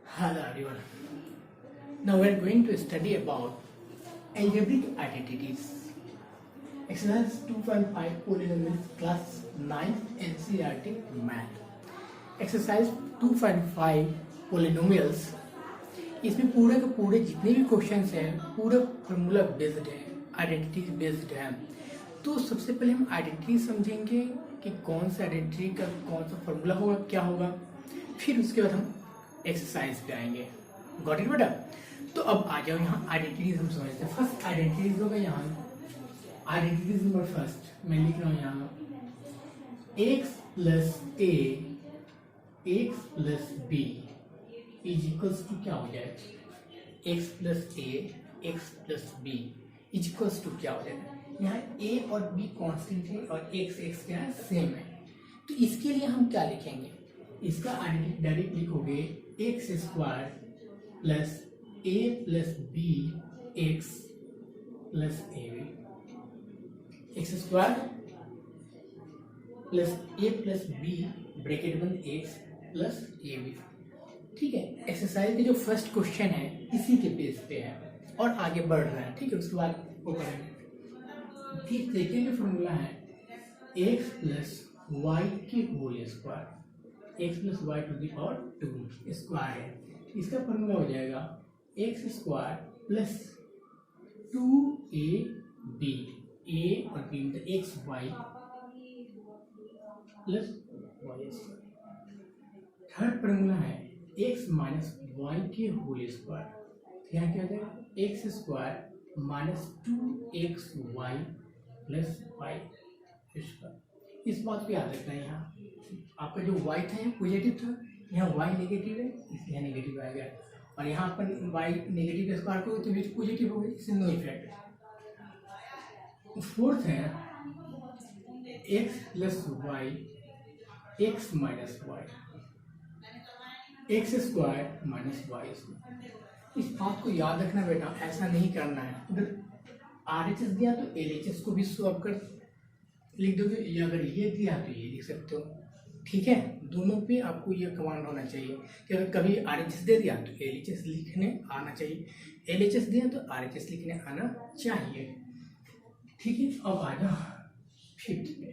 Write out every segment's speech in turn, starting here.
Hello everyone. Now we are going to study about algebraic identities. Exercise 2.5 polynomials class 9 NCERT math. Exercise 2.5 polynomials. इसमें पूरे के पूरे जितने भी क्वेश्चंस हैं पूरा फॉर्मूला बेस्ड है, आइडेंटिटी बेस्ड है। तो सबसे पहले हम आइडेंटिटी समझेंगे कि कौन सा आइडेंटिटी का कौन सा फॉर्मूला होगा, क्या होगा, फिर उसके बाद हम एक्सरसाइज पे आएंगे। गॉट इट बेटा? तो अब आ जाओ यहाँ आइडेंटिटीज हम समझते हैं। फर्स्ट आइडेंटिटीज होगा यहाँ आइडेंटिटीज नंबर फर्स्ट मैं लिख रहा हूँ यहाँ X plus A X plus B is equals to क्या हो जाएगा? X plus A X plus B is equals to क्या हो जाएगा? यहाँ ए और बी कांस्टेंट है और एक्स एक्स क्या है, सेम है। तो इसके लिए हम क्या लिखेंगे? इसका आइडेंटिटी डायरेक्ट लिखोगे X square plus A plus B X plus A B, X square plus A plus B bracket बंद एक्स प्लस ए बी। ठीक है, एक्सरसाइज के जो फर्स्ट क्वेश्चन है इसी के बेस पे है और आगे बढ़ रहा है। ठीक है, उसके बाद वो करेंगे। ठीक, सेकेंड फॉर्मूला है एक्स प्लस वाई की whole square, X plus Y to the power 2 square है। इसका फॉर्मूला हो जाएगा X square plus 2a b, a और b मतलब X Y plus Y square. Third formula है एक्स माइनस वाई के होल स्क्वायर। यहाँ क्या हो जाएगा? X square minus 2x Y plus Y square. इस बात को याद रखना है। यहाँ आपका जो y था यहाँ पॉजिटिव था, यहाँ y नेगेटिव है इसलिए यहाँ नेगेटिव आएगा, और यहाँ पर y नेगेटिव स्क्वायर को तो पॉजिटिव हो गई, इससे नो इफेक्ट। फोर्थ है x plus Y X minus Y, X square minus Y square. इस बात को याद रखना बेटा, ऐसा नहीं करना है। अगर RHS दिया तो LHS को भी स्वैप कर लिख दोगे, या अगर ये दिया तो ये लिख सकते हो। ठीक है, दोनों पे आपको ये कमांड होना चाहिए कि अगर कभी RHS दे दिया तो LHS लिखने आना चाहिए, LHS दिया तो RHS लिखने आना चाहिए। ठीक है, अब आ जाओ फिफ्थ पे।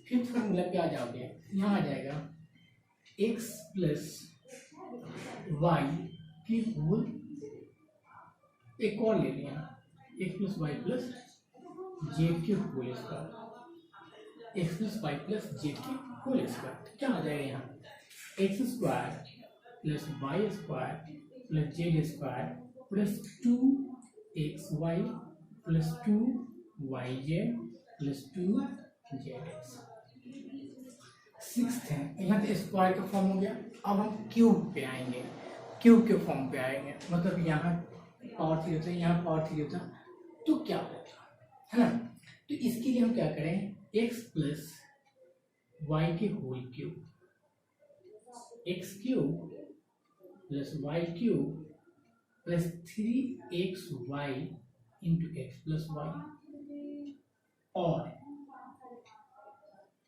फिफ्थ फॉर्मूला पे आ जाओगे, यहाँ आ जाएगा एक्स प्लस वाई की होल, एक और ले लिया X plus Y plus Z की whole square, X plus Y plus Z की होल स्क्वायर। क्या आ जाएगा यहाँ? X square plus Y square plus Z square plus 2x Y plus 2y Z plus 2z X. Sixth है, यहाँ पे square का फॉर्म हो गया। अब हम क्यूब पे आएंगे, क्यूब के फॉर्म पे आएंगे। मतलब यहाँ पावर 3 होता है, यहाँ पावर 3 होता तो क्या होता है ना? तो इसके लिए हम क्या करें? एक्स प्लस वाई की whole cube, X cube plus Y cube plus 3xy into X plus Y.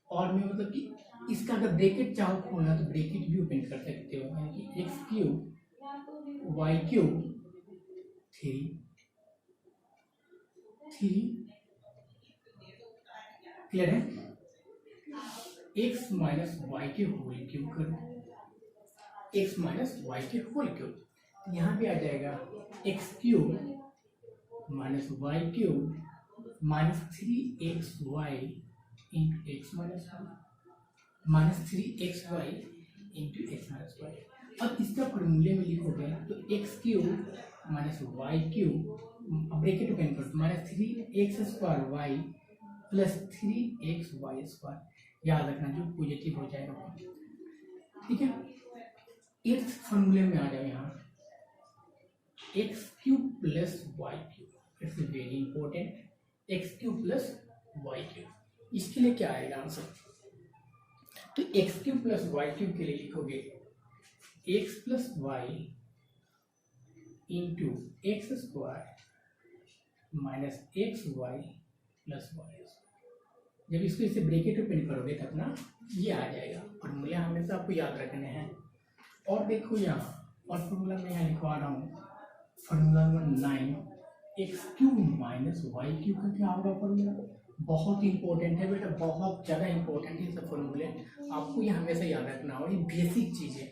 और में मतलब कि इसका अगर ब्रैकेट चाहो खोलना तो ब्रैकेट भी ओपन कर सकते हो, यानी कि X cube Y cube 3 clear है? एक्स माइनस वाई के होल क्यूब करो, एक्स माइनस वाई के होल क्यूब। यहाँ पे आ जाएगा X cube minus Y cube minus 3xy into X minus Y, minus 3xy into X minus Y. अब इसका फॉर्मूले में लिखोगे तो X cube minus Y cube bracket open करो minus 3x square Y plus 3x Y square. याद रखना जो पॉजिटिव हो जाएगा। ठीक है, एट्थ फॉर्मूले में आ जाओ यहाँ X cube plus Y cube. It's very important, X cube plus Y cube. इसके लिए क्या आएगा आंसर? तो X cube plus Y cube के लिए लिखोगे X plus Y into X square minus X Y plus Y. जब इसको इसे ब्रैकेट ओपन करोगे तब ना ये आ जाएगा। फॉर्मूले हमेशा आपको याद रखने हैं। और देखो यहाँ और फॉर्मूला मैं यहाँ लिखवा रहा हूँ, formula number 9, X cube minus Y cube का क्या होगा फॉर्मूला। बहुत इंपॉर्टेंट है बेटा, बहुत ज़्यादा इंपॉर्टेंट है ये सब फॉर्मूले, आपको ये हमेशा याद रखना हो, ये बेसिक चीज़ है।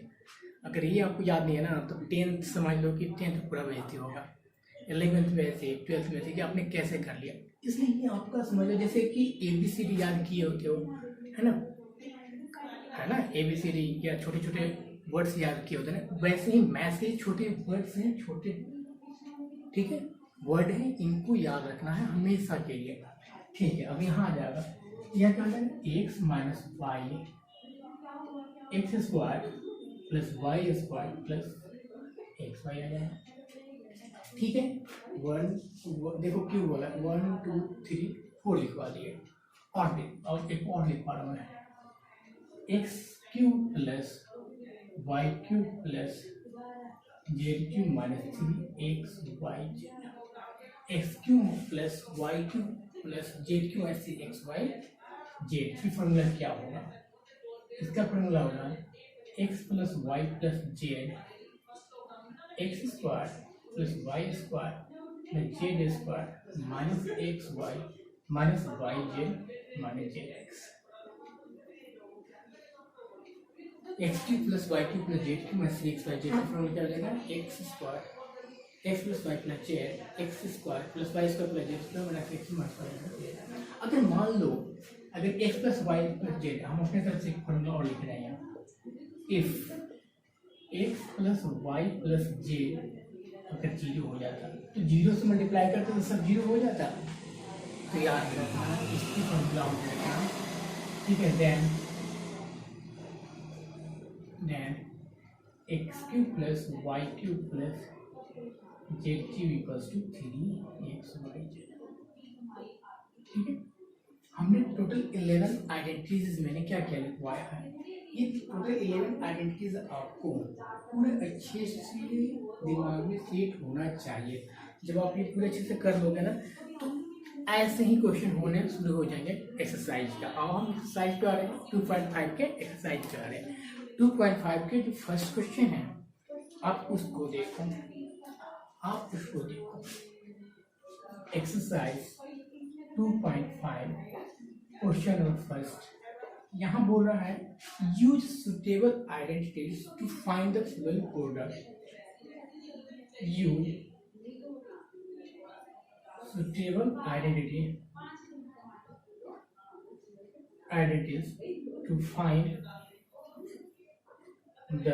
अगर ये आपको याद नहीं है ना तो 10th समझ लो कि 10th पूरा वैसे होगा, 11th में ऐसे, 12th में ऐसे कि आपने कैसे कर लिया। इसलिए ये आपका समझ लो जैसे कि ABCD याद किए होते हो, है ना, है ना, ABCD या छोटे छोटे वर्ड्स याद किए होते हैं, वैसे ही मैथ्स के छोटे वर्ड्स हैं, छोटे, ठीक है, वर्ड है, इनको याद रखना है हमेशा के लिए। ठीक है, अब यहाँ आ जाएगा, यह क्या है, X minus Y X square plus Y square plus X Y आ जाएगा। ठीक है, देखो क्यों बोला, 1 2 3 4 लिखवा दिए, और एक और लिखवा रहा हूँ मैं, X cube plus Y cube plus Z cube minus 3 X Y Z, X cube plus Y cube plus Z cube ऐसे एक्स वाई जेड। फिर फॉर्मूला क्या होगा, इसका फॉर्मूला होगा X plus Y plus Z X square plus Y square plus Z square minus X Y minus Y Z minus Z X. X cube plus Y cube plus Z cube minus X Y Z का formula क्या हो जाएगा, X square X plus Y plus Z X square plus Y square plus Z square minus X minus Y. अगर मान लो अगर X plus Y plus Z, हम अपने तरफ से एक फॉर्मूला और लिख रहे हैं, if X plus Y plus Z अगर जीरो हो जाता तो जीरो से मल्टीप्लाई करते तो सब जीरो हो जाता, तो याद रखना इसकी फॉर्मूला हो जाएगा। ठीक है, then X cube plus Y cube plus Z cube equals to 3 X Y Z. ठीक है, हमने टोटल 11 आइडेंटिटीज मैंने क्या क्या लिखवाया है, ये टोटल 11 आइडेंटिटीज आपको पूरे अच्छे से दिमाग में सेट होना चाहिए। जब आप ये पूरे अच्छे से कर लोगे ना तो ऐसे ही क्वेश्चन होने शुरू हो जाएंगे एक्सरसाइज का। अब हम एक्सरसाइज पे आ रहे हैं, 2.5 के एक्सरसाइज पे आ रहे हैं। 2.5 के जो फर्स्ट क्वेश्चन है आप उसको देखो, एक्सरसाइज 2.5 क्वेश्चन नंबर फर्स्ट। यहाँ बोल रहा है use suitable identities to find the following product. Use suitable identities to find the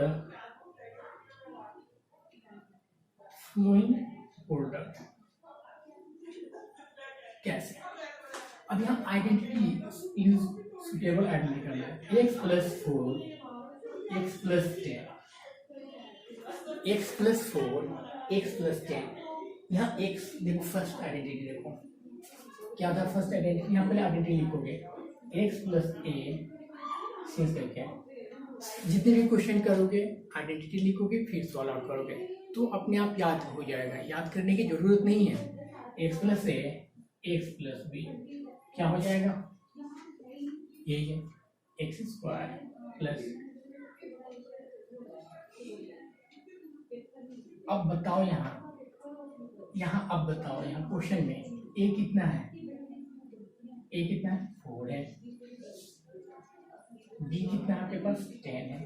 following product. कैसे, अब यहाँ आइडेंटिटी यूज सुटेबल आइडेंटिटी करना है, X plus 4 X plus 10 X plus 4 X plus 10। यहाँ एक्स देखो, फर्स्ट आइडेंटिटी देखो क्या था, फर्स्ट आइडेंटिटी यहाँ पहले आइडेंटिटी लिखोगे एक्स प्लस ए सिंस करके, जितने भी क्वेश्चन करोगे आइडेंटिटी लिखोगे फिर सॉल्व आउट करोगे तो अपने आप याद हो जाएगा, याद करने की जरूरत नहीं है। X plus A X plus B क्या हो जाएगा, यही है एक्स स्क्वायर प्लस, अब बताओ यहाँ अब बताओ यहाँ क्वेश्चन में ए कितना है, ए कितना है 4 है, बी कितना है आपके पास 10 है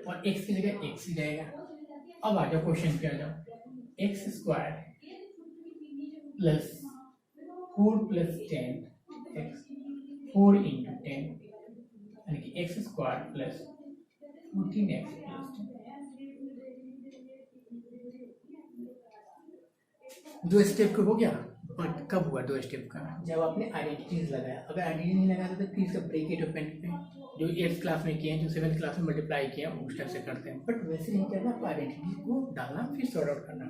और एक्स की जगह एक्स ही जाएगा। अब आ जाओ क्वेश्चन पे आ जाओ, x square plus 4 plus 10 x 4 into 10 यानी कि x square plus 14x plus 10। दो स्टेप का हो गया, बट कब हुआ दो स्टेप का, जब आपने आइडेंटिटीज लगाया। अगर आइडेंटिटी नहीं लगाया तो प्लीज ब्रेक इट ओपन पे, जो 8th क्लास में किए हैं, जो 7th क्लास में मल्टीप्लाई किए हैं उस टाइप से करते हैं, बट वैसे नहीं करना, आपको आइडेंटिटी को डालना फिर सॉर्ट आउट करना।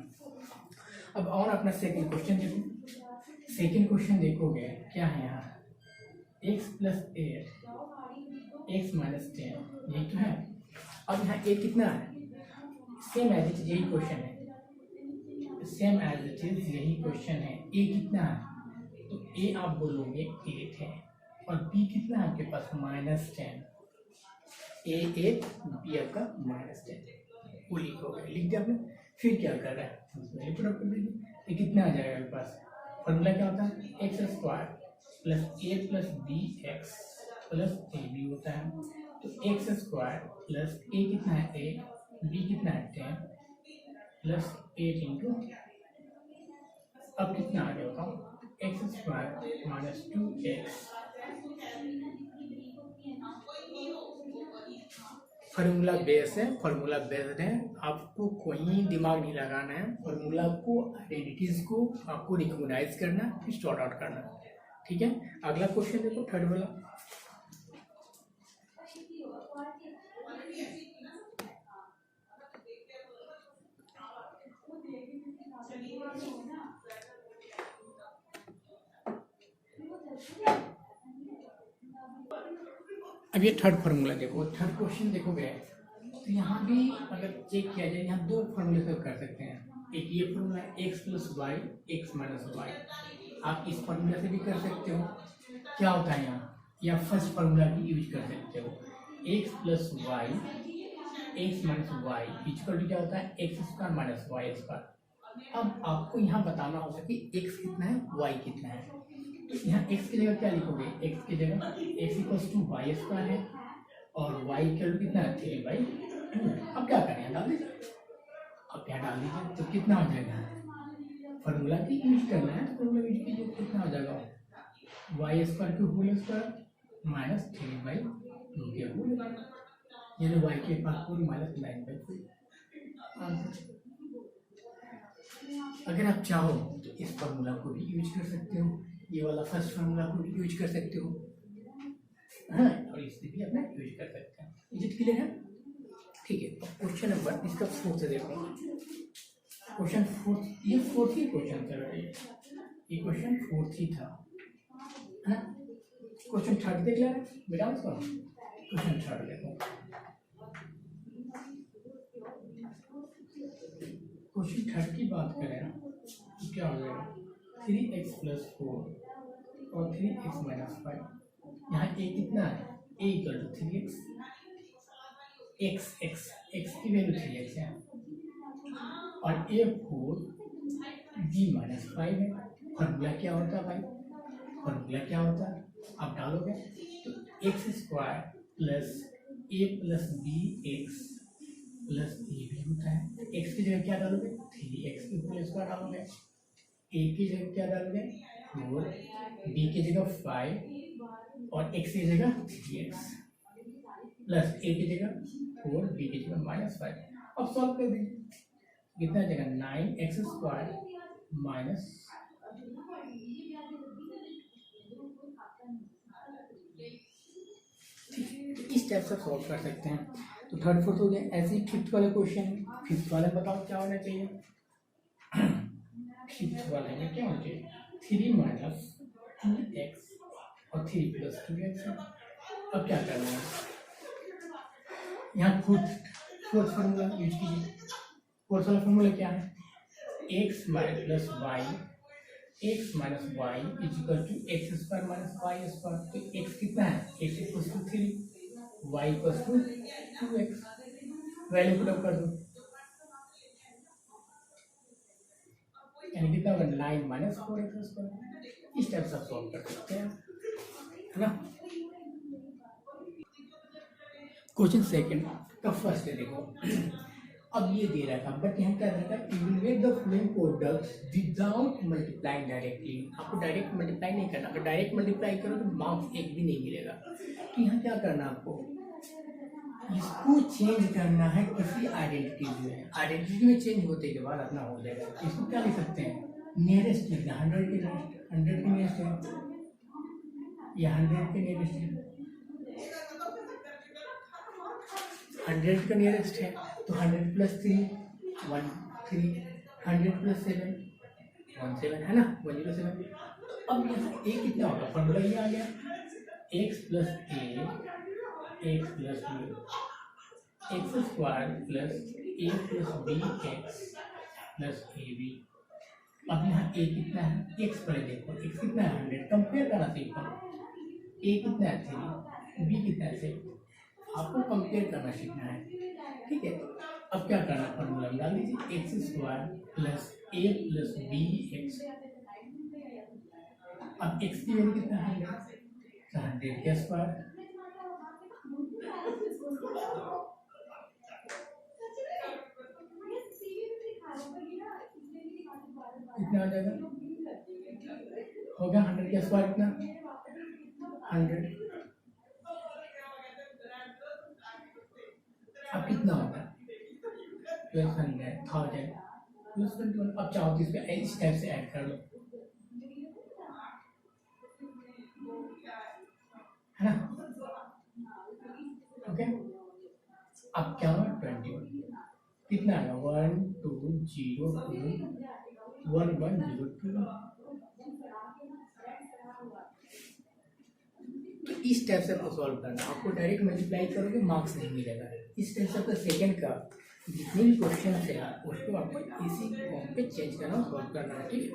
अब और अपना सेकंड क्वेश्चन देखो, सेकंड क्वेश्चन देखोगे क्या है यहाँ, एक्स प्लस 8 एक्स माइनस 10 यही तो है। अब यहाँ ए कितना है, सेम एज इट इज यही क्वेश्चन है, सेम एज इट इज यही क्वेश्चन है। ए कितना है तो ए आप बोलोगे 8 है और बी कितना है आपके पास -10, ए 8 बी आपका -10। वो लिखोगे, लिख दिया आपने। फिर क्या कर रहा है, उसमें पुट कर दीजिए। ये कितना आ जाएगा मेरे पास, फॉर्मूला क्या होता है, X square plus A plus B X plus A B होता है। तो एक्स स्क्वायर प्लस ए कितना है 8, बी कितना है 10 प्लस 8 इंटू, अब कितना आ गया बताओ, x square minus 2x। Formula base है, फार्मूला बेस्ड है, आपको कोई दिमाग नहीं लगाना है, फार्मूला को आइडेंटिटीज को आपको रिकॉग्नाइज करना फिर सॉर्ट आउट करना, ठीक है। अगला क्वेश्चन देखो, थर्ड वाला। अब ये थर्ड फार्मूला देखो, थर्ड क्वेश्चन देखोगे तो यहाँ भी अगर चेक किया जाए, यहाँ दो फार्मूले से कर सकते हैं। एक ये formula X plus Y X minus Y, आप इस फार्मूला से भी कर सकते हो। क्या होता है यहाँ, या फर्स्ट फार्मूला भी यूज कर सकते हो, X plus Y X minus Y equal to क्या होता है, X square minus Y square. अब आपको यहाँ बताना होगा कि एक्स कितना है वाई कितना है, तो यहाँ x की जगह क्या लिखोगे, x की जगह x equals to Y square है और y इक्वल कितना है 3/2। अब क्या करें, डाल दीजिए, अब क्या डाल दीजिए तो कितना हो जाएगा, फार्मूला की यूज करना है तो फार्मूला यूज कीजिए, कितना हो जाएगा वाई स्क्वायर की होल स्क्वायर माइनस 3/2 के होल, यानी y के पास पूरी माइनस 9/4 आंसर। अगर आप चाहो तो इस फार्मूला को भी यूज कर सकते हो, ये वाला फर्स्ट फार्मूला को भी यूज कर सकते हो, हाँ, और इसे भी अपना यूज कर सकते हैं। इज इट क्लियर है, ठीक है। तो क्वेश्चन नंबर इसका फोर्थ देखो, क्वेश्चन फोर्थ, ये फोर्थ ही क्वेश्चन था, ये क्वेश्चन फोर्थ ही था, है ना। क्वेश्चन थर्ड देख लेना बेटा, उसको क्वेश्चन थर्ड देखो। क्वेश्चन थर्ड की बात करें ना तो क्या हो जाएगा, 3x प्लस 4 और 3x माइनस 5, यहाँ a कितना है, a equal to 3x, x की वैल्यू 3x है और a 4 b माइनस 5 है। फॉर्मूला क्या होता है भाई, फॉर्मूला क्या होता है, आप डालोगे तो X square plus a plus B X plus A B होता है। तो x की जगह क्या डालोगे, 3x की होल स्क्वायर डालोगे, a की जगह क्या डालोगे 4, b की जगह 5 और x की जगह 3x प्लस a की जगह 4, b की जगह माइनस 5। अब सॉल्व कर दीजिए, कितना जगह 9x स्क्वायर माइनस, इस टाइप से सॉल्व कर सकते हैं। तो थर्ड फोर्थ हो गया, ऐसे ही फिफ्थ वाला क्वेश्चन, फिफ्थ वाले बताओ क्या होना चाहिए, फिफ्थ वाले में क्या होना चाहिए, 3 माइनस 2x और 3 प्लस 2x। अब क्या करना है, यहाँ फोर्थ फार्मूला यूज कीजिए। फोर्थ वाला फार्मूला क्या है, x minus plus Y X minus Y equal to X square minus Y square. तो x कितना है, x equal to 3, y equal to 2x, value put up कर दो, यानी कितना होगा 9 माइनस 4x स्क्वायर। इस टाइप से सॉल्व कर सकते हैं, है ना। क्वेश्चन सेकंड का फर्स्ट है देखो, अब ये दे रहा था बट यहाँ क्या रहता है, evaluate the following products without multiplying directly. आपको डायरेक्ट मल्टीप्लाई नहीं करना, अगर डायरेक्ट मल्टीप्लाई करो तो मार्क्स एक भी नहीं मिलेगा। तो यहाँ क्या करना है आपको, इसको चेंज करना है किसी आइडेंटिटी में, आइडेंटिटी में चेंज होते के बाद अपना हो जाएगा। इसको क्या लिख सकते हैं, नियरेस्ट लिखते हैं, 100 के नियरेस्ट, 100 के नियरेस्ट है या 100 के नियरेस्ट है, 100 का नियरेस्ट है तो 100 प्लस 3 1 3, 100 प्लस 7 17 है ना, 107। तो अब यहाँ a कितना होगा, फॉर्मूला ये आ गया, x plus a X plus B X square plus A plus B X plus A B. अब यहाँ a कितना है, x पर देखो, x कितना है 100, कंपेयर करना सीखो, a कितना है 3, b कितना है 6, आपको कंपेयर करना सीखना है, ठीक है। अब क्या करना, फॉर्मूला में डाल दीजिए x square plus A plus B x. अब एक्स की वैल्यू कितना है, 100 का स्क्वायर कितना हो जाएगा, हो गया 100 का स्क्वायर कितना 100। अब कितना होगा प्लस 100 प्लस 21। अब चाहो तो इसमें इस टाइप से ऐड कर लो, है ना। ओके, अब क्या हुआ 21 कितना आएगा 12021102। तो इस टाइप से आपको सॉल्व करना, आपको डायरेक्ट मल्टीप्लाई करोगे मार्क्स नहीं मिलेगा। इस टाइप से आपका सेकेंड का जितने भी क्वेश्चन है उसको आपको इसी फॉर्म पे चेंज करना, सॉल्व करना है, ठीक है।